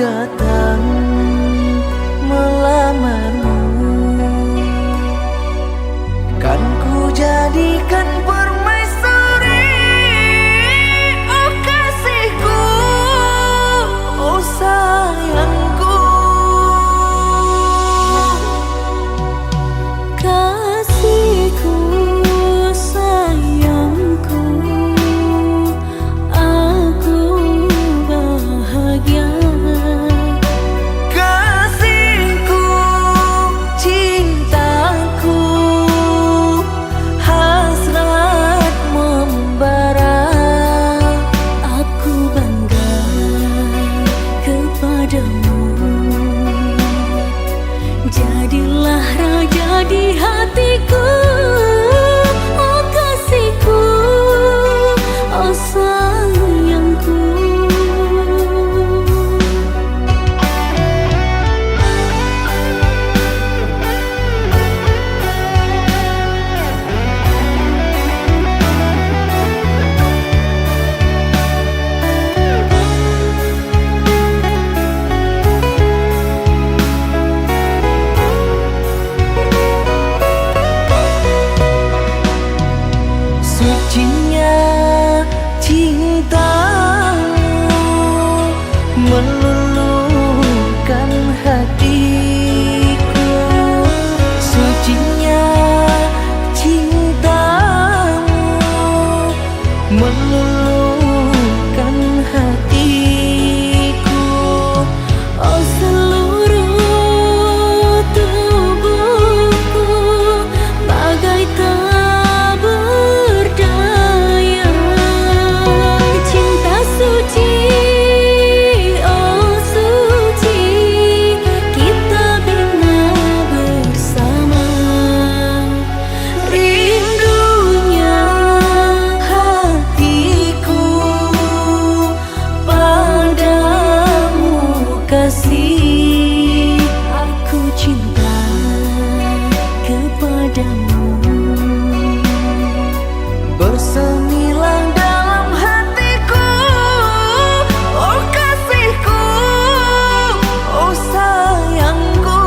datang melamarmu, kan ku jadikan permaisuri. Oh kasihku, oh sayangku, kasihku, sayangku, aku bahagia. kasihku, cintaku, hasrat membara. Aku bangga kepadamu, jadilah raja di hatiku. Oh kasihku, oh sayangku. Sucinya cintamu meluluhkan hatiku. Sucinya cintamu meluluhkan hatiku. Oh seluruh tubuhku bagai tak berdaya. Cinta suci, oh suci, kita bina bersama. Rindunya hatiku padamu kasih. Aku cinta kepadamu. Bersemilang dalam hatiku, oh kasihku, oh sayangku.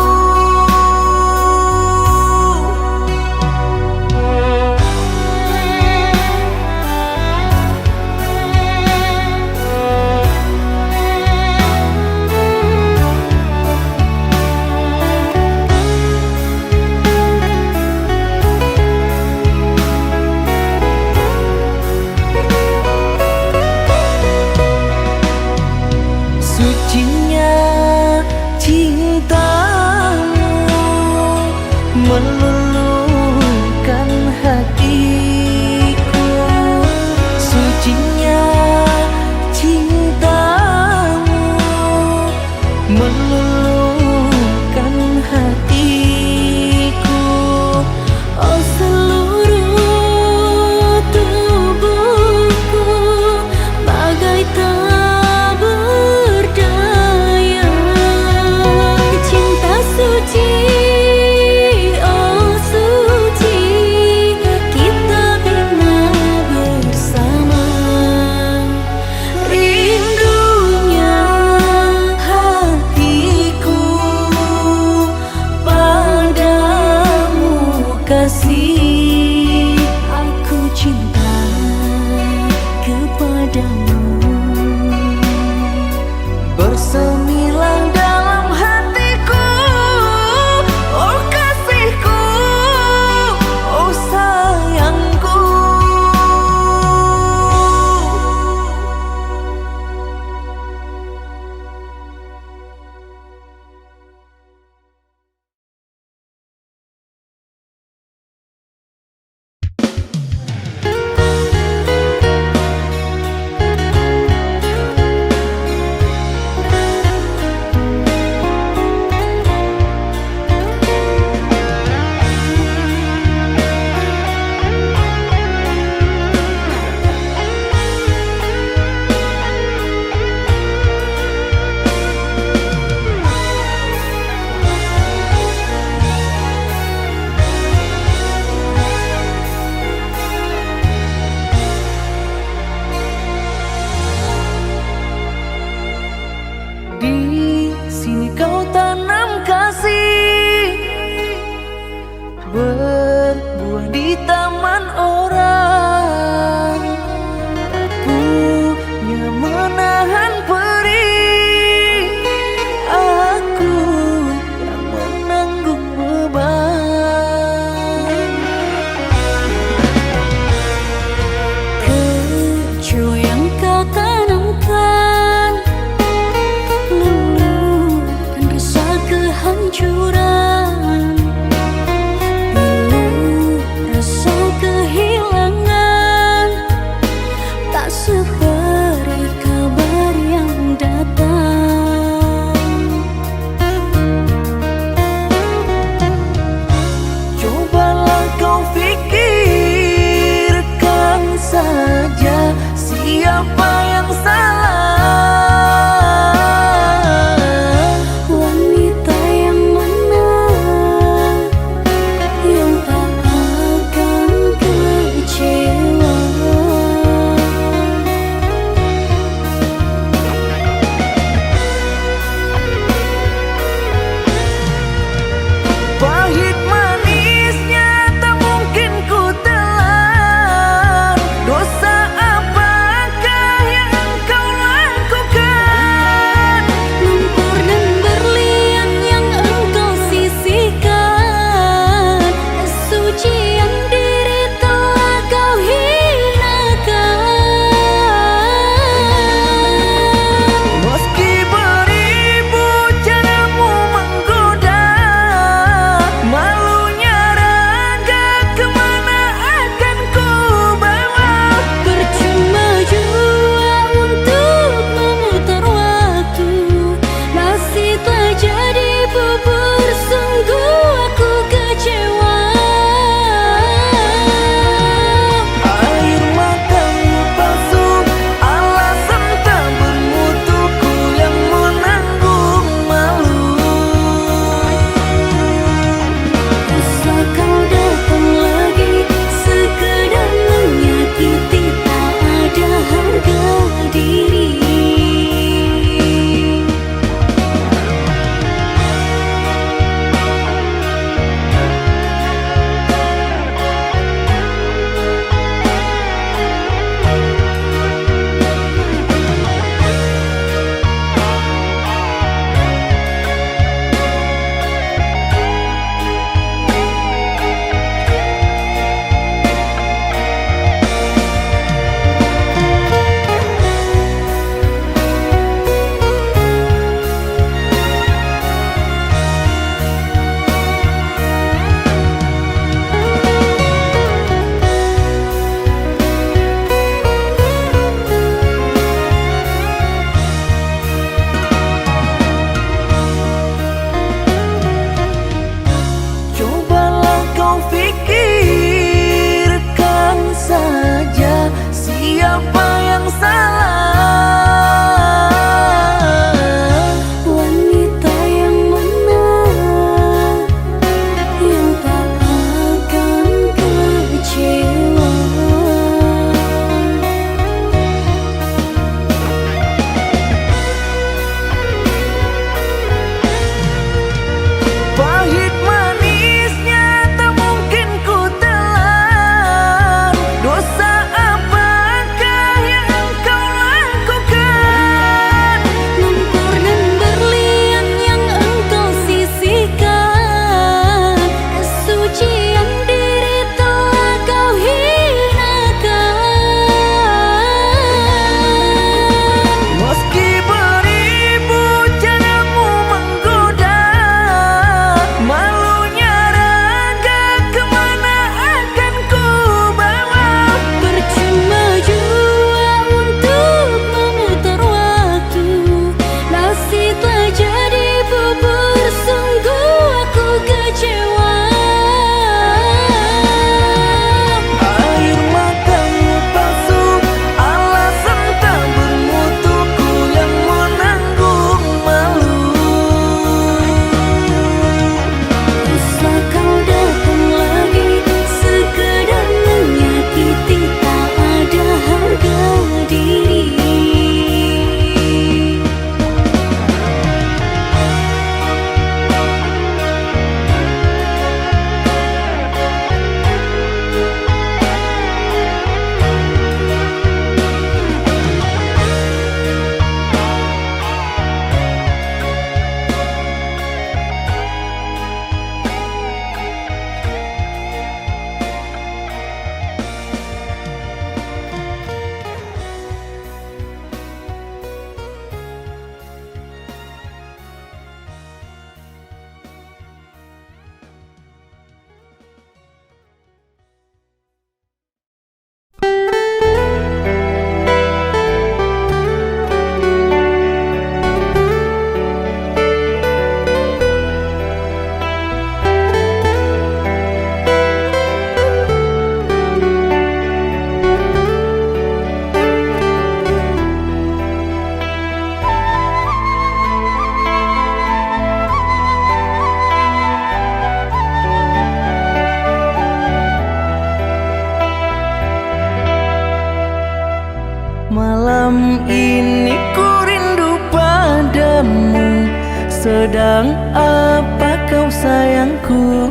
Malam ini ku rindu padamu. Sedang apa kau sayangku?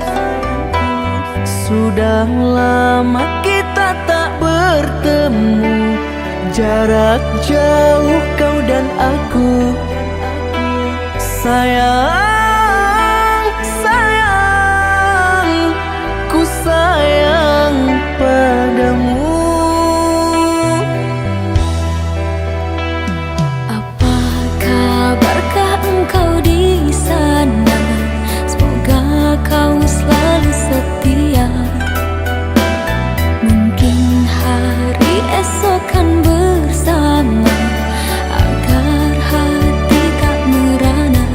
Sudah lama kita tak bertemu. Jarak jauh kau dan aku. Sayang, sayang, ku sayang padamu. Apa kabarkah engkau di sana? Semoga kau selalu setia. Mungkin hari esok kan bersama, agar hati tak merana.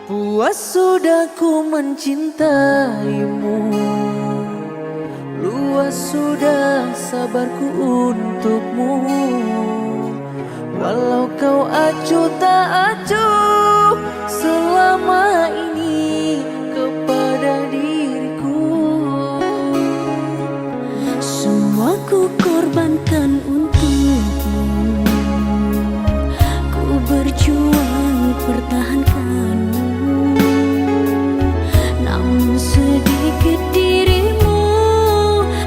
Puas sudah ku mencintaimu, luas sudah sabarku untukmu. Walau kau acuh tak acuh selama ini kepada diriku. Semua ku korbankan untukmu, ku berjuang pertahankanmu. Namun sedikit dirimu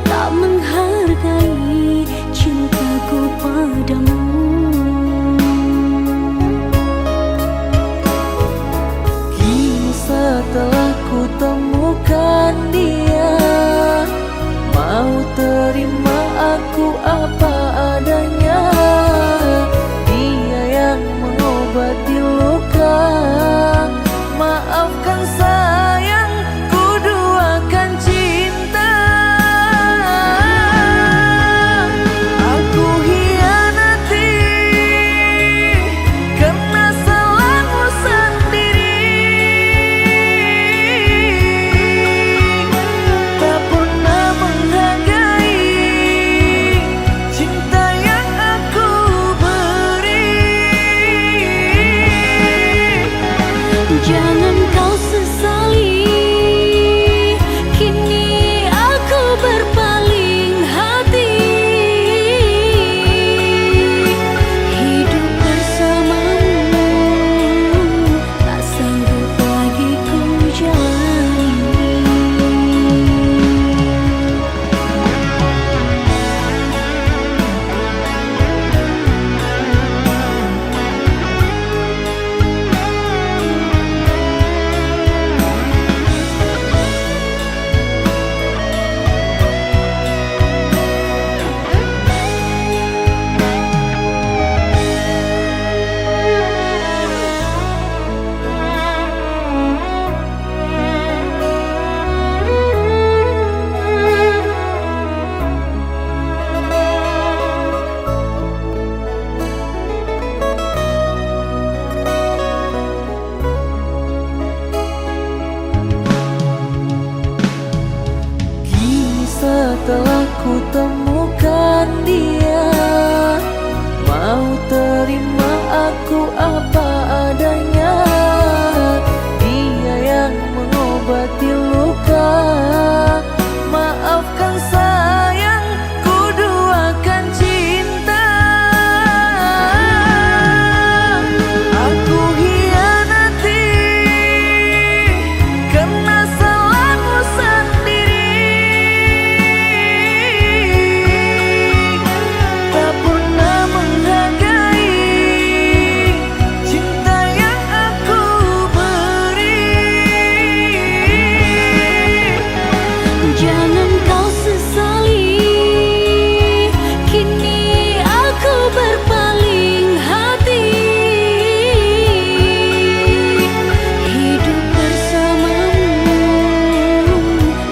tak menghargai cintaku padamu. Kini setelah ku temukan dia, mau terima aku apa adanya. Dia yang mengobati luka, maafkan sayang, ku duakan cinta. Aku hianati karena salahmu sendiri, tak pernah menghargai cinta yang aku beri. Jangan kau sesali, kini aku berpaling hati. Hidup bersamamu tak sanggup lagi ku jalani. Kini setelah ku temukan dia, mau terima aku apa adanya. Dia yang mengobati luka, maafkan sayang, ku duakan cinta. Aku hianati karena salahmu sendiri, tak pernah menghargai cinta yang aku beri. Jangan kau sesali, kini aku berpaling hati. Hidup bersamamu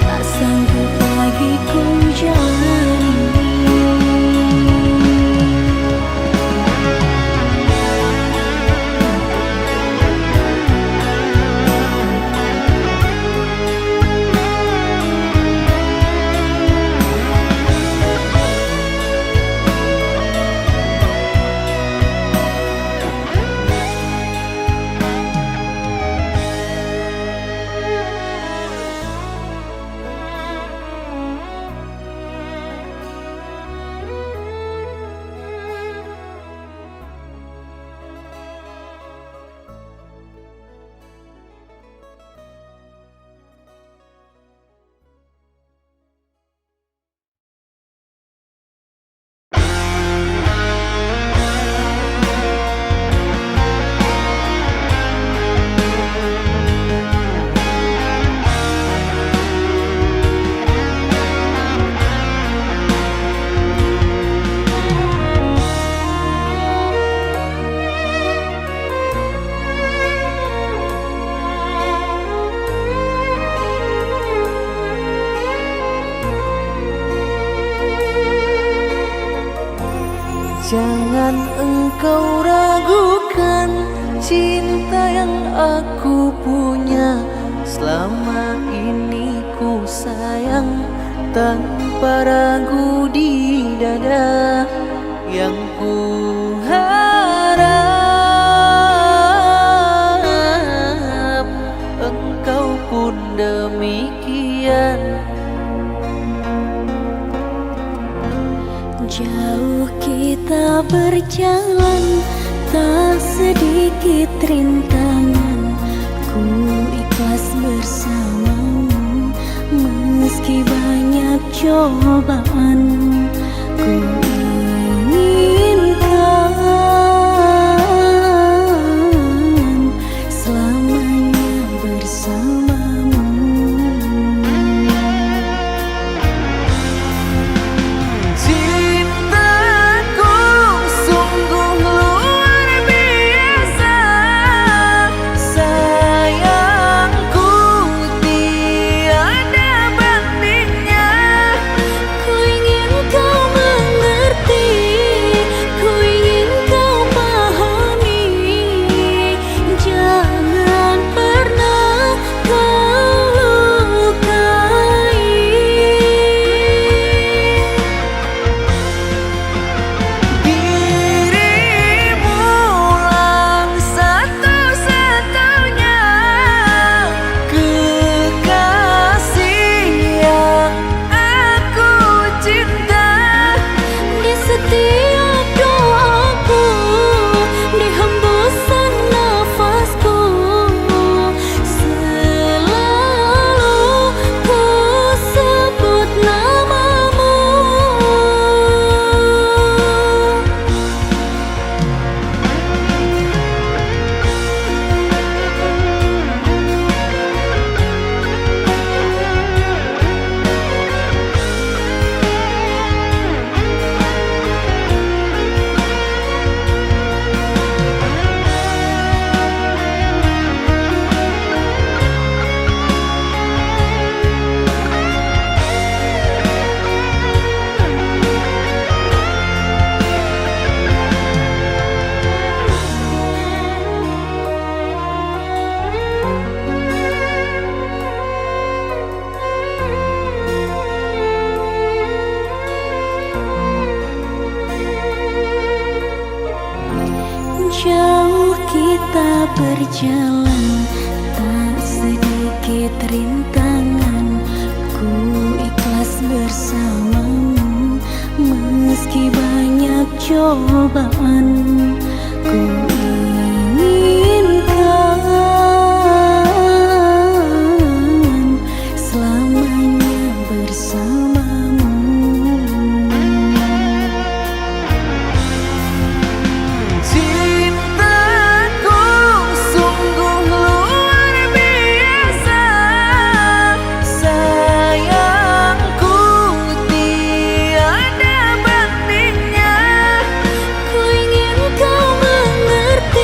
tak sanggup lagi ku jalani. Jangan engkau ragukan cinta yang aku punya. Selama ini ku sayang tanpa ragu di dada. Yang ku harap engkau pun demikian. Jauh kita berjalan, tak sedikit rintangan. Ku ikhlas bersamamu, meski banyak cobaan. Ku inginkan selamanya bersamamu. Cintaku sungguh luar biasa, sayangku tiada bandingnya. Ku ingin kau mengerti, ku ingin kau pahami. Jangan pernah kau lukai. Dirimulah satu-satunya kekasih yang aku cinta. Di setiap doaku, di hembusan nafasku, selalu ku sebut namamu. Jauh kita berjalan, tak sedikit rintangan. Ku ikhlas bersamamu, meski banyak cobaan. Ku inginkan selamanya bersamamu. Cintaku sungguh luar biasa, sayangku tiada bandingnya. Ku ingin kau mengerti,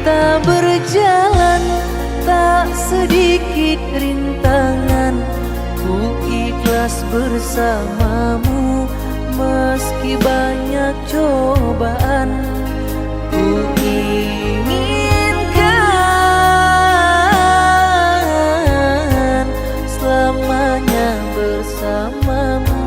kita berjalan, tak sedikit rintangan. Ku ikhlas bersamamu meski banyak cobaan. Ku inginkan selamanya bersamamu.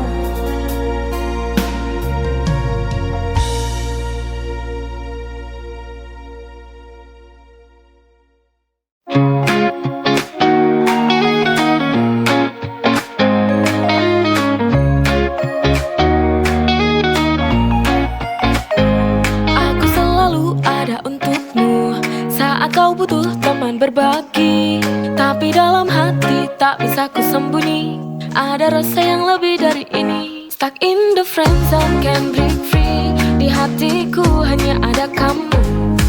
Aku selalu ada untukmu saat kau butuh teman berbagi. Tapi dalam hati tak bisa ku sembunyi, ada rasa yang lebih dari ini. Stuck in the friend zone, can't break free. Di hatiku hanya ada kamu.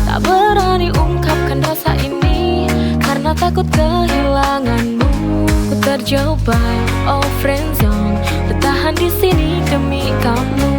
Tak berani ungkapkan rasa ini karena takut kehilanganmu. Ku terjebak, oh friend zone, bertahan di sini demi kamu.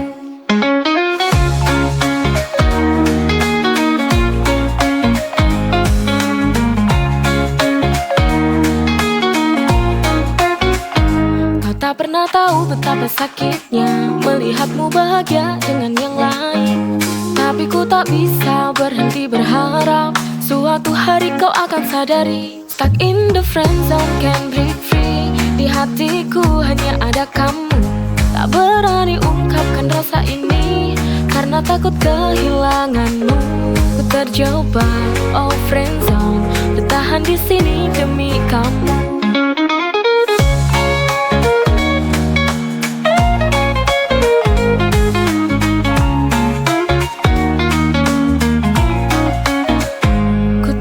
Tak pernah tahu betapa sakitnya melihatmu bahagia dengan yang lain. Tapi ku tak bisa berhenti berharap suatu hari kau akan sadari. Stuck in the friend zone, can't break free. Di hatiku hanya ada kamu. Tak berani ungkapkan rasa ini karena takut kehilanganmu. Ku terjebak, oh friend zone, bertahan di sini demi kamu.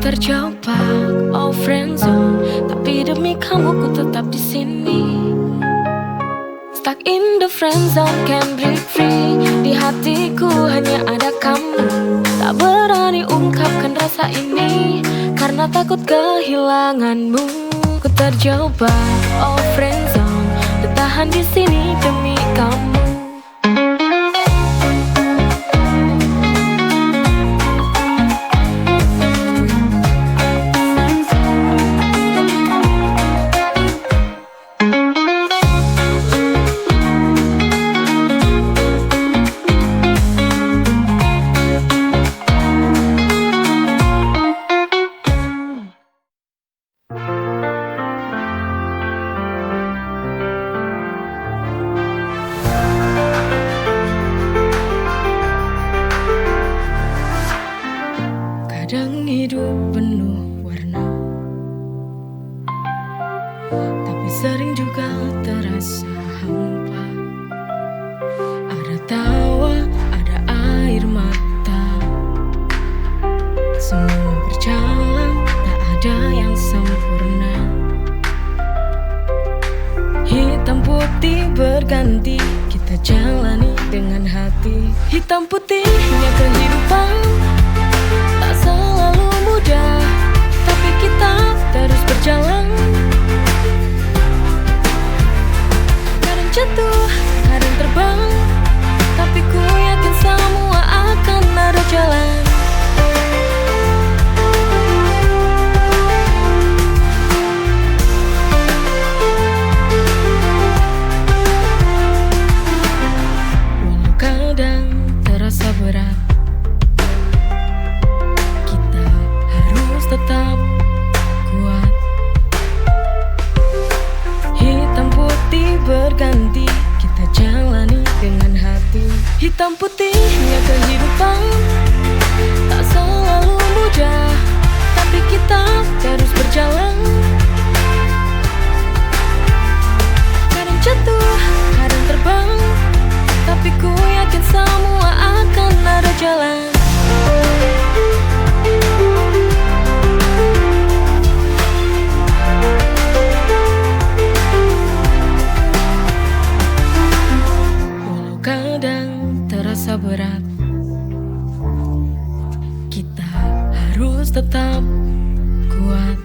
Terjebak, oh friend zone, tapi demi kamu ku tetap di sini. Stuck in the friend zone, can't break free. Di hatiku hanya ada kamu. Tak berani ungkapkan rasa ini karena takut kehilanganmu. Ku terjebak, oh friend zone, bertahan di sini demi kamu. Kadang hidup penuh warna, tapi sering juga terasa hampa. Ada tawa, ada air mata. Semua berjalan, tak ada yang sempurna. Hitam putih berganti, kita jalani dengan hati. Hitam putihnya kehidupan tak selalu mudah, tapi kita terus berjalan. Kadang jatuh, kadang terbang, tapi ku yakin semua akan ada jalan. Walau kadang terasa berat, tetap kuat. Hitam putih berganti, kita jalani dengan hati. Hitam putihnya kehidupan tak selalu mudah, tapi kita terus berjalan. Kadang jatuh, kadang terbang, tapi ku yakin semua akan ada jalan. Terasa berat, kita harus tetap kuat.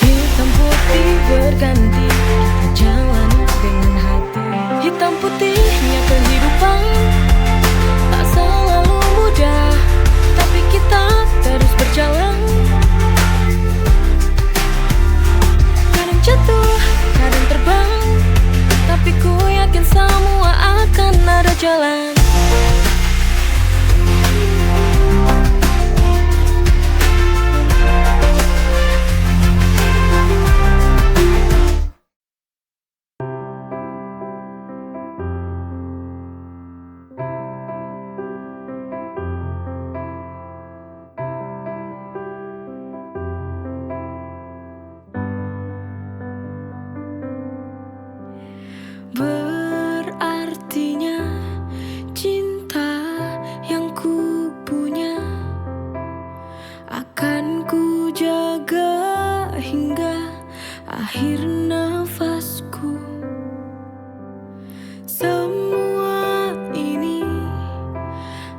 Hitam putih berganti, kita jalani dengan hati. Hitam putihnya kehidupan tak selalu mudah, tapi kita terus berjalan. berjalan. Berartinya cinta yang ku punya akan ku jaga hingga akhir nafasku. Semua ini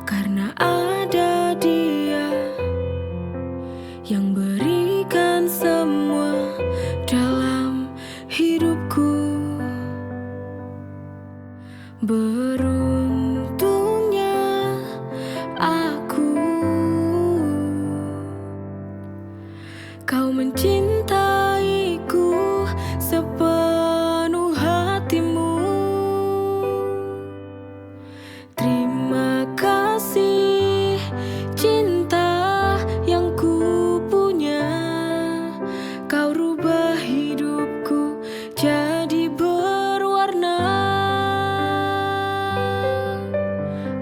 karena ada dia yang berikan semua dalam hidupku. Beruntungnya aku, kau mencintaiku sepenuh hatimu. Terima kasih cinta yang ku punya, kau rubah hidupku jadi berwarna.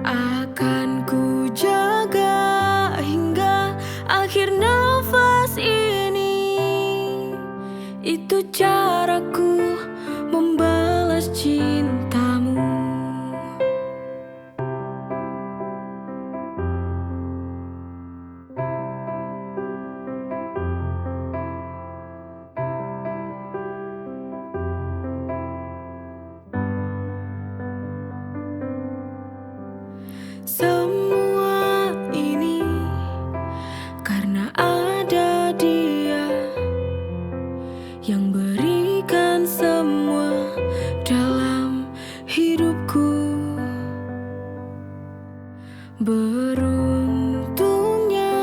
Akan ku jaga hingga akhir nafas ini. Itu caraku membalas cintamu. Semua ini karena ada dia yang berikan semua dalam hidupku. Beruntungnya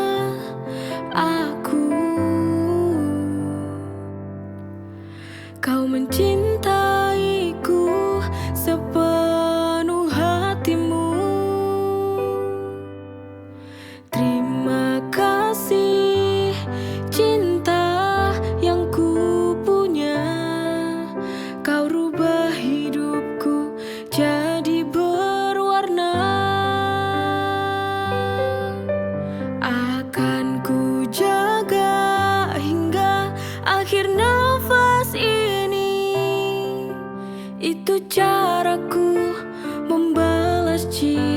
aku, kau mencintaiku sepenuh hatimu. Terima kasih cinta yang ku punya, kau rubah hidupku jadi berwarna. Akan ku jaga hingga akhir nafas ini. Itu caraku membalas cinta.